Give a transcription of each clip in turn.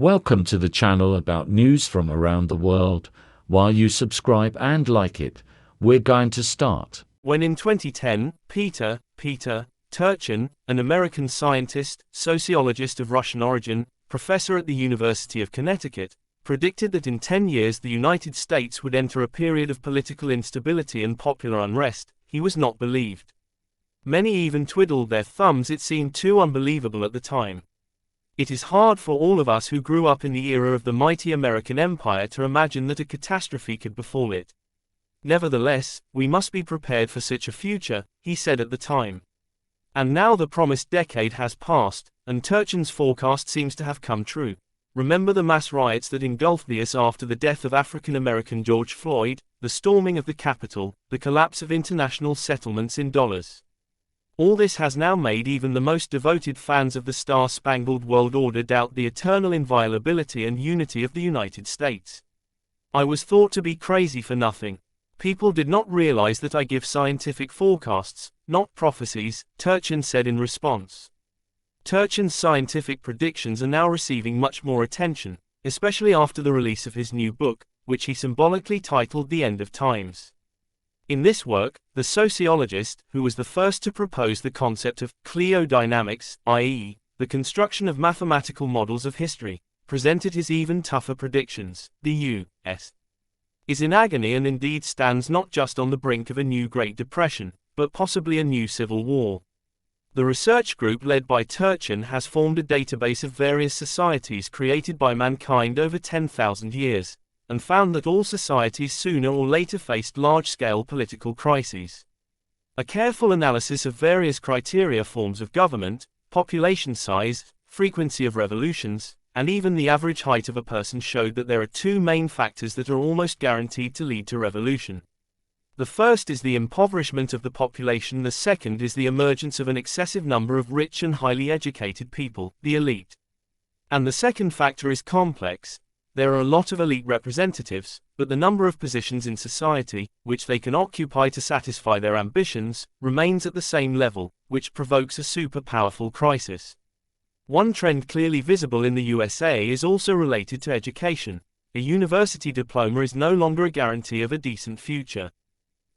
Welcome to the channel about news from around the world. While you subscribe and like it, we're going to start. When in 2010, Peter Turchin, an American scientist, sociologist of Russian origin, professor at the University of Connecticut, predicted that in 10 years the United States would enter a period of political instability and popular unrest, he was not believed. Many even twiddled their thumbs. It seemed too unbelievable at the time. It is hard for all of us who grew up in the era of the mighty American empire to imagine that a catastrophe could befall it. Nevertheless, we must be prepared for such a future, he said at the time. And now the promised decade has passed, and Turchin's forecast seems to have come true. Remember the mass riots that engulfed the US after the death of African-American George Floyd, the storming of the Capitol, the collapse of international settlements in dollars. All this has now made even the most devoted fans of the Star-Spangled World Order doubt the eternal inviolability and unity of the United States. I was thought to be crazy for nothing. People did not realize that I give scientific forecasts, not prophecies, Turchin said in response. Turchin's scientific predictions are now receiving much more attention, especially after the release of his new book, which he symbolically titled The End of Times. In this work, the sociologist, who was the first to propose the concept of cliodynamics, i.e., the construction of mathematical models of history, presented his even tougher predictions. The U.S. is in agony and indeed stands not just on the brink of a new Great Depression, but possibly a new civil war. The research group led by Turchin has formed a database of various societies created by mankind over 10,000 years, and found that all societies sooner or later faced large-scale political crises. A careful analysis of various criteria, forms of government, population size, frequency of revolutions, and even the average height of a person showed that there are two main factors that are almost guaranteed to lead to revolution. The first is the impoverishment of the population, the second is the emergence of an excessive number of rich and highly educated people, the elite. And the second factor is complex. There are a lot of elite representatives, but the number of positions in society, which they can occupy to satisfy their ambitions, remains at the same level, which provokes a super powerful crisis. One trend clearly visible in the USA is also related to education. A university diploma is no longer a guarantee of a decent future.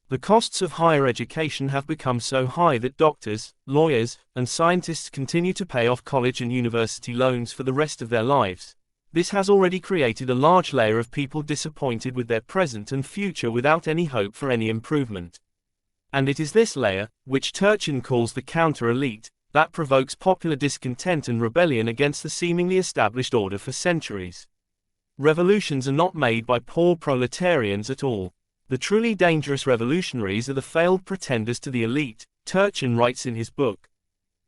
The costs of higher education have become so high that doctors, lawyers, and scientists continue to pay off college and university loans for the rest of their lives. This has already created a large layer of people disappointed with their present and future without any hope for any improvement. And it is this layer, which Turchin calls the counter-elite, that provokes popular discontent and rebellion against the seemingly established order for centuries. Revolutions are not made by poor proletarians at all. The truly dangerous revolutionaries are the failed pretenders to the elite, Turchin writes in his book.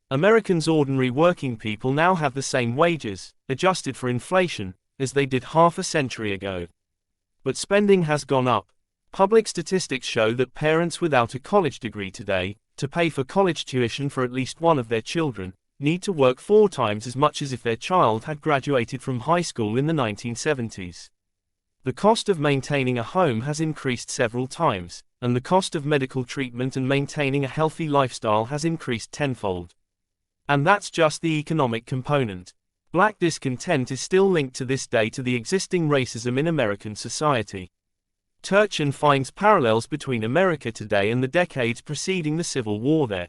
Americans' ordinary working people now have the same wages, adjusted for inflation, as they did half a century ago. But spending has gone up. Public statistics show that parents without a college degree today, to pay for college tuition for at least one of their children, need to work 4 times as much as if their child had graduated from high school in the 1970s. The cost of maintaining a home has increased several times, and the cost of medical treatment and maintaining a healthy lifestyle has increased tenfold. And that's just the economic component. Black discontent is still linked to this day to the existing racism in American society. Turchin finds parallels between America today and the decades preceding the Civil War there,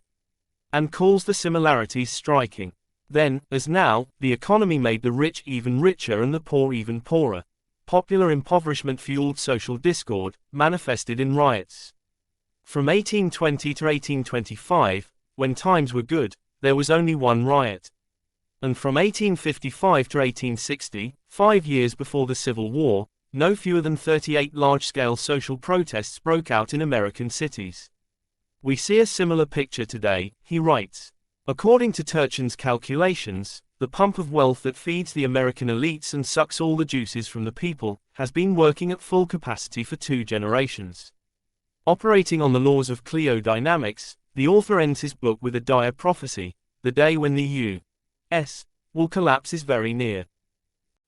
and calls the similarities striking. Then, as now, the economy made the rich even richer and the poor even poorer. Popular impoverishment fueled social discord, manifested in riots. From 1820 to 1825, when times were good, there was only one riot. And from 1855 to 1860, 5 years before the Civil War, no fewer than 38 large-scale social protests broke out in American cities. We see a similar picture today, he writes. According to Turchin's calculations, the pump of wealth that feeds the American elites and sucks all the juices from the people, has been working at full capacity for 2 generations. Operating on the laws of cliodynamics, the author ends his book with a dire prophecy: the day when the U.S. will collapse is very near.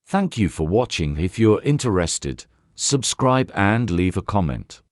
Thank you for watching. If you're interested, subscribe and leave a comment.